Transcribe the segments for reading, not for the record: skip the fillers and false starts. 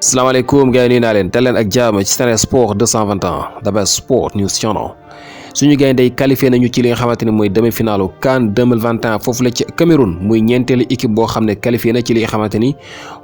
salaamaaleykum gars yi nuyu naa leen dal leen ak jaam ci Sen Sport 221 the best sport news channel suñu gaynde yi qualifié nañu ci li nga xamante ne mooy demi-finalu CAN 2021 foofu la ci Cameroun muy ñeenteelu équipe boo xam ne qualifié na ci li nga xamante ni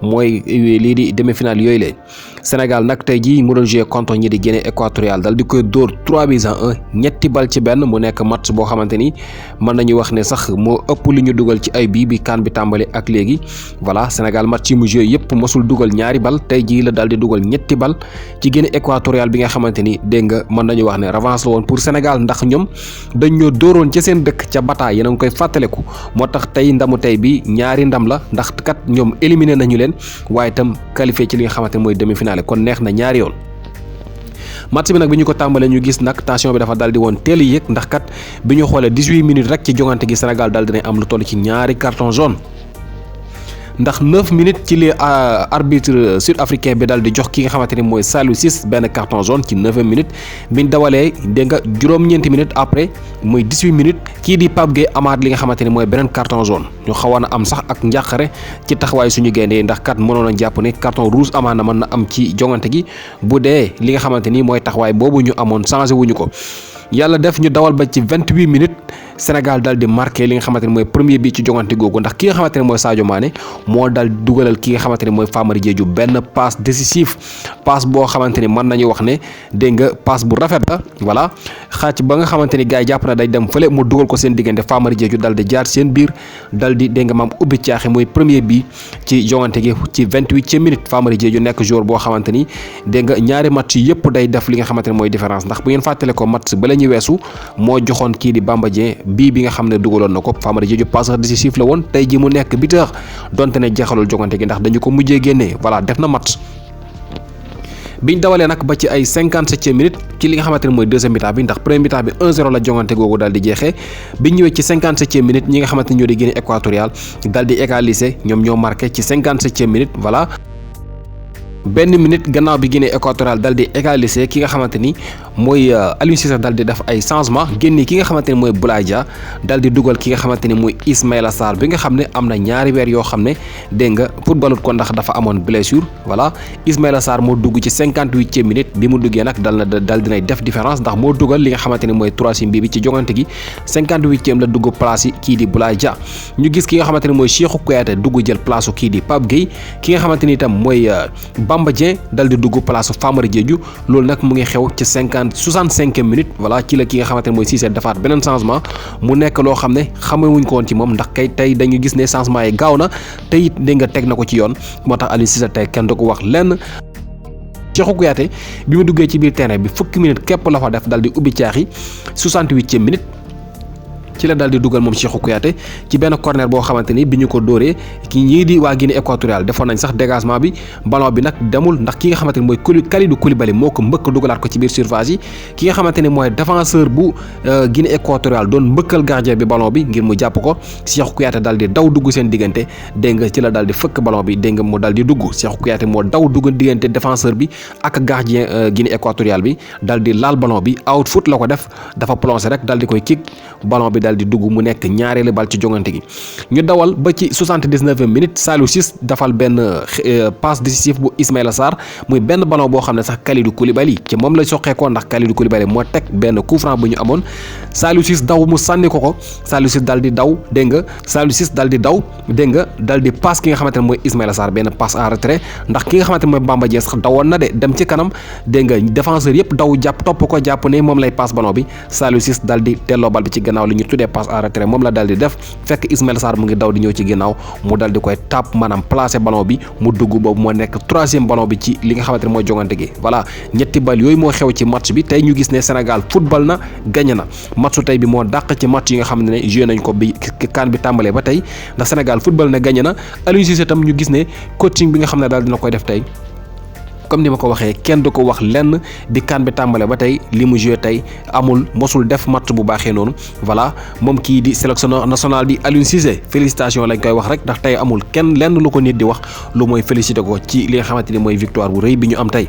mooy lii di demi-finale yooyu lee Sénégal nag tey jii mu doon joué contre ñi di Guinée équatoriale dal di koy dóor 3-1 ñetti bal ci benn mu nekk match boo xamante ni mën nañu wax ne sax moo ëpp li ñu dugal ci ay bii bi CAN bi tàmbali ak léegi voilà Sénégal match yi mu joué yëpp mosul dugal ñaari bal tey jii la dal di dugal ñetti bal ci Guinée équatoriale bi nga xamante ni dégg nga mën nañu wax ne revanche la woon pour Sénégal ndax ñoom dañ ñoo dóoroon ca seen dëkk ca Bata yéen a ngi koy fàttaleku moo tax tey ndamu tey bi ñaari ndam la ndax kat ñoom éliminé nañu leen waaye itam qualifié ci li nga xamante ne mooy demi-finale kon neex na ñaari yoon. match bi nag bi ñu ko tàmbalee ñu gis nag tension bi dafa dal di woon teel a yéeg ndax kat bi ñu xoolee 18 minutes rek ci jongante gi Sénégal dal dina am lu toll ci ñaari carton jaune. ndax 9 minutes ci li arbitre sud-africain bi dal di jox ki nga xamante ni mooy Saliou Ciss benn carton jaune ci 9e minute biñ dawalee dégg nga juróom-ñeenti minutes après muy 18 minutes kii di Pape Gueye amaat li nga xamante ni mooy beneen carton jaune ñu xawoon a am sax ak njàqare ci taxawaay suñu gaynde ndax kat mënoon a jàpp ne carton rouge amaana mën na am ci jongante gi bu dee li nga xamante ni mooy taxawaay boobu ñu amoon changé wuñu ko yàlla def ñu dawal ba ci 28 minutes Sénégal dal di marqué li nga xamante ne mooy premier bi ci jongante googu ndax ki nga xamante ne mooy Sadio Mané moo dal dugalal ki nga xamante ne mooy Famara Diédhiou benn passe décisif passe boo xamante ni mën nañu wax ne dégg nga passe bu rafet la voilà xaaj ba nga xamante ni gars yi jàpp na day dem fële mu dugal ko seen diggante Famara Diédhiou dal di jaar seen biir dal di dégg nga maam ubbi caaxi mooy premier bi ci jongante gi ci 28e minute Famara Diédhiou nekk joueur boo xamante ni dégg nga ñaari match yi yëpp day def li nga xamante ne mooy différence ndax bu ngeen fàttale ko match ba la ñu weesu moo joxoon kii di Bamba Dieng bii bi nga xam ne dugaloon na ko Famara Diédhiou passeur décisif la woon tey ji mu nekk buteur donte ne jeexalul jogante gi ndax dañu ko mujjee génnee voilà def na match biñ dawalee nag ba ci ay 57e minute ci li nga xamante ne mooy deuxième mi-temps bi ndax premier mi-temps bi 1-0 la jongante googu daal di jeexee biñ ñëwee ci 57e minute ñi nga xamante ne ñoo di Guinée équatoriale daal di égaliser ñoom ñoo marqué ci 57e minute voilà benn minute gannaaw bi Guinée équatoriale dal di égaliser ki nga xamante ni mooy Aliou Cissé dal di def ay changement génne ki nga xamante ni mooy Boulaye Dia dal di dugal ki nga xamante ni mooy Ismaïla Sarr bi nga xam ne am na ñaari weer yoo xam ne dégg nga footballut ko ndax dafa amoon blessure voilà Ismaïla Sarr moo dugg ci 58e minute bi mu duggee nag dal dinay def différence ndax moo dugal li nga xamante ni mooy troisième bi ci jogante gi 58e la dugg place yi kii di Boulaye Dia ñu gis ki nga xamante ni mooy Cheikhou Kouyaté dugg jël place kii di Pape Gueye ki nga xamante ni itam mooy Bamba Dieng dal di dugg place Famara Diédhiou loolu nag mu ngi xew ci 65e minute voilà ci la ki nga xamante ne mooy Cissé defaat beneen changement mu nekk loo xam ne xamewuñ ko woon ci moom ndax kay tey dañu gis ne changement yi gaaw na te it dégg nga teg na ko ci yoon moo tax Aliou Cissé tey kenn du ko wax lenn. Cheikhou Kouyaté bi mu duggee ci biir terrain bi fukki minute képp la fa def dal di ubbi caaxi 68e minute. ci la daal di dugal moom Cheikhou Kouyaté ci benn corner boo xamante ni bi ñu ko dóoree ki ñii di waa Guinée équatoriale defoon nañ sax dégagement bi ballon bi nag demul ndax ki nga xamante ni mooy Kalidou Koulibaly moo ko mbëkk dugalaat ko ci biir surface yi ki nga xamante ni mooy défenseur bu Guinée équatoriale doon mbëkkal gardien bi ballon bi ngir mu jàpp ko Cheikhou Kouyaté daal di daw dugg seen diggante dégg nga ci la daal di fëkk ballon bi dégg nga mu daal di dugg Cheikhou Kouyaté moo daw dugg diggante défenseur bi ak gardien Guinée équatoriale bi daal di laal ballon bi out foot la ko def dafa plongé rek daal di koy kick ballon bi dal di dugg mu nekk ñaareelu bal ci jongante gi ñu dawal ba ci 79e minute Saliou Ciss dafal benn passe décisif bu Ismaïla Sarr muy benn ballon boo xam ne sax Kalidou Koulibaly ci moom la soqeekoo ndax Kalidou Koulibaly moo teg benn coup franc bu ñu amoon Saliou Ciss daw mu sànni ko Saliou Ciss dal di daw dégg nga Saliou Ciss dal di daw dégg nga dal di passe ki nga xamante ne mooy Ismaïla Sarr benn passe en retrait ndax ki nga xamante ne mooy Bamba Dieng sax dawoon na de dem ci kanam dégg nga défenseur yëpp daw jàpp topp ko jàpp ne moom lay passe ballon bi Saliou Ciss dal di delloo bal bi ci gannaaw li ñu tuddee passe en retrait moom la dal di def fekk Ismaïla Sarr mu ngi daw di ñëw ci ginnaaw mu dal di koy tàpp maanaam placé ballon bi mu dugg boobu moo nekk troisième ballon bi ci li nga xamante ne mooy jongante gi voilà ñetti bal yooyu moo xew ci match bi tey ñu gis ne Sénégal football na gagné na matchu tey bi moo dàq ci match yi nga xam ne joué nañ ko bi CAN bi tàmbalee ba tey ndax Sénégal football na gagné na Aliou Cissé tam ñu gis ne coaching bi nga xam ne daal dina koy def tey comme ni ma ko waxee kenn du ko wax lenn bi CAN bi tàmbale ba tey li mu joué tey amul mosul def match bu baaxee noonu voilà moom kii di sélectionneur national di Aliou Cissé félicitation lañ koy wax rek ndax tey amul kenn lenn lu ko nit di wax lu mooy félicité ko ci li nga xamante ni mooy victoire bu rëy bi ñu am tey.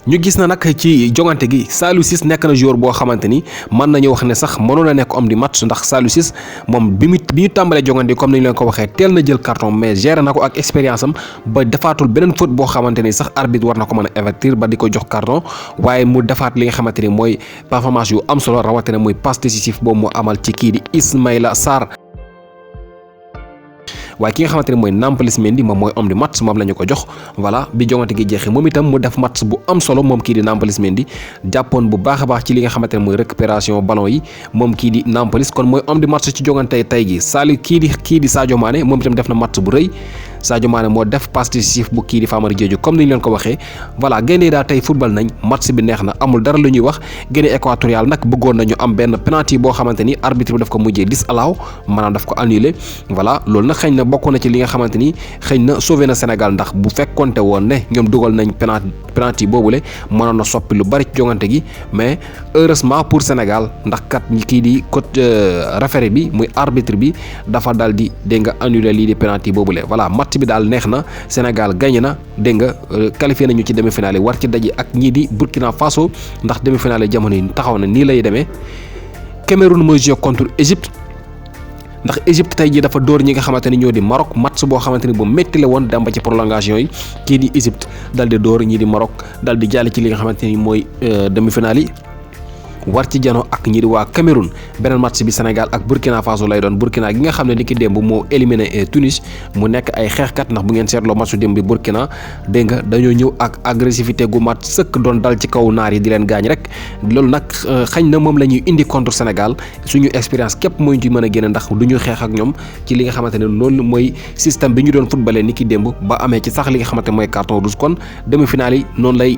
ñu gis na nag ci jongante gi Saliou Ciss nekk na joueur boo xamante ni mën nañu wax ne sax mënoon a nekk homme du match ndax Saliou Ciss moom bi ñu tàmbalee jongante gi comme ni ñu leen ko waxee teel na jël carton mais géré na ko ak expérience am ba defaatul beneen faute boo xamante ni sax arbitre war na ko mën a avertir ba di ko jox carton waaye mu defaat li nga xamante ni mooy performance yu am solo rawatina muy passe décisif boobu mu amal ci kii di Ismaïla Sarr. waaye ki nga xamante ne mooy Nampalys Mendy moom mooy homme du match moom la ñu ko jox voilà bi jongante gi jeexee moom itam mu def match bu am solo moom kii di Nampalys Mendy jàppoon bu baax a baax ci li nga xamante ne mooy récupération ballon yi moom kii di Nampalys kon mooy homme du match ci jongante tey gi Saliou kii di Sadio Mané moom itam def na match bu rëy Sadio Mané moo def passe décisif bu kii di Famara Diédhiou comme ni ñu leen ko waxee voilà gaynde daal tey football nañ match bi neex na amul dara lu ñuy wax Guinée équatoriale nag bëggoon nañu am benn penalty boo xamante ni arbitre bi daf ko mujjee disallow maanaam daf ko annulé voilà loolu nag xëy na bokk na ci li nga xamante ni xëy na sauvé na Sénégal ndax bu fekkonte woon ne ñoom dugal nañ penalty boobule mënoon na soppi lu bari ci jongante gi mais heureusement pour Sénégal ndax kat kii di coach référé bi muy arbitre bi dafa dal di dégg nga annulé lii di penalty boobule voilà match bi daal neex na Sénégal gagné na dégg nga qualifié nañu ci demi-finale yi war ci daje ak ñii di Burkina Faso ndax demi-finale yi jamono yi taxaw na nii lay demee Cameroun mooy jouer contre Égypte ndax Égypte tey jii dafa dóor ñi nga xamante ni ñoo di Maroc match boo xamante ni bu métti la woon dem ba ci prolongation yi kii di Égypte dal di dóor ñii di Maroc dal di jàll ci li nga xamante ni mooy demi-finale yi war ci jano ak ñi di waa Cameroun beneen match bi Sénégal ak Burkina Faso lay doon Burkina gi nga xam ne ni ki démb moo éliminé Tunis mu nekk ay xeexkat ndax bu ngeen seetloo matchu démb bi Burkina dégg nga dañoo ñëw ak agressivité gu mat sëkk doon dal ci kaw naar yi di leen gaañ rek loolu nag xañ na moom la ñuy indi contre Sénégal suñu expérience képp mooy ñu ci mën a génne ndax du ñu xeex ak ñoom ci li nga xamante ne loolu mooy système bi ñu doon footballé ni ki démb ba amee ci sax li nga xamante mooy carton rouge kon demi-finale yi noonu lay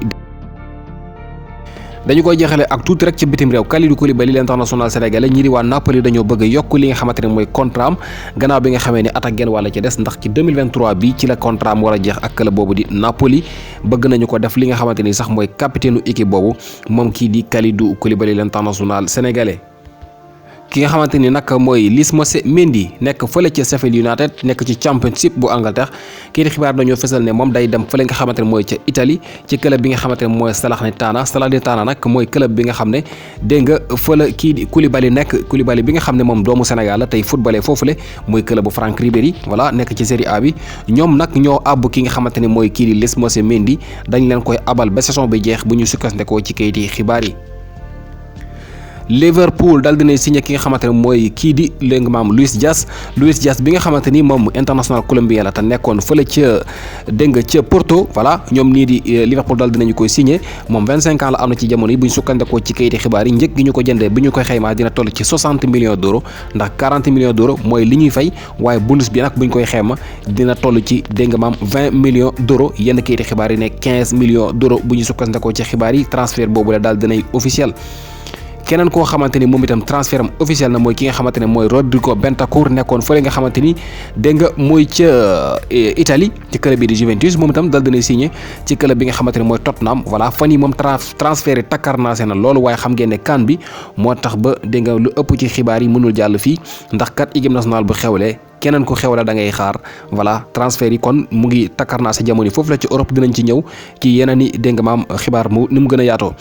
dañu koy jeexale ak tuuti rek ci bitim réew Kalidou Koulibaly l'international sénégalais ñi di waa Napoli dañoo bëgg a yokk li nga xamante ne mooy contrat am gannaaw bi nga xamee ni at ak genn wàlla ci des ndax ci 2023 bi ci la contrat am war a jeex ak club boobu di Napoli bëgg nañu ko def li nga xamante ni sax mooy capitaine équipe boobu moom kii di Kalidou Koulibaly l'international sénégalais. ki nga xamante ni nag mooy Lys Mendy nekk fële ca Sheffield United nekk ci championship bu Angleterre kii di xibaar dañoo fësal ne moom day dem fële nga xamante ne mooy ca Italie ci club bi nga xamante ne mooy Salernitana nag mooy club bi nga xam ne dégg nga fële kii di Koulibaly bi nga xam ne moom doomu Sénégal la tey footballé foofule muy club bu Franck Ribéry voilà nekk ci Série A bi ñoom nag ñoo àbb ki nga xamante ne mooy kii di Lys Mendy dañ leen koy abal ba saison bi jeex bu ñu sukkandikoo ci kayiti xibaar yi. Liverpool dal dina signé ki nga xamante ne mooy kii di léegi maam Luis Diaz bi nga xamante ni moom international colombien la te nekkoon fële ca dégg nga ca Porto voilà ñoom nii di Liverpool dal dinañu koy signé moom 25 ans la am na ci jamono yi bu ñu sukkandikoo ci kayiti xibaar yi njëg gi ñu ko jëndee bi ñu koy xaymaa dina toll ci 60 millions d'euros ndax 40 millions d'euros mooy li ñuy fay waaye bonus bi nag bu ñu koy xayma dina toll ci dégg nga maam 20 millions d'euros yenn kayiti xibaar yi ne 15 millions d'euros bu ñu sukkandikoo ci xibaar yi transfert boobu la daal dinay officiel. keneen koo xamante ni moom itam transfert am officiel na mooy ki nga xamante ne mooy Rodrigo Bentancur nekkoon fële nga xamante ni dégg nga mooy ca Italie ci club bi di Juventus moom itam dal dina signé ci club bi nga xamante ne mooy Tottenham voilà fan yi moom transfert yi takkarnaase na loolu waaye xam ngeen ne CAN bi moo tax ba dégg nga lu ëpp ci xibaar yi mënul jàll fii ndax kat équipe nationale bu xewlee keneen ku xew la da ngay xaar voilà transfert yi kon mu ngi takkarnaase jamono foofu la ci Europe dinañ ci ñëw ci yeneen i dégg nga maam xibaar mu ni mu gën a yaatoo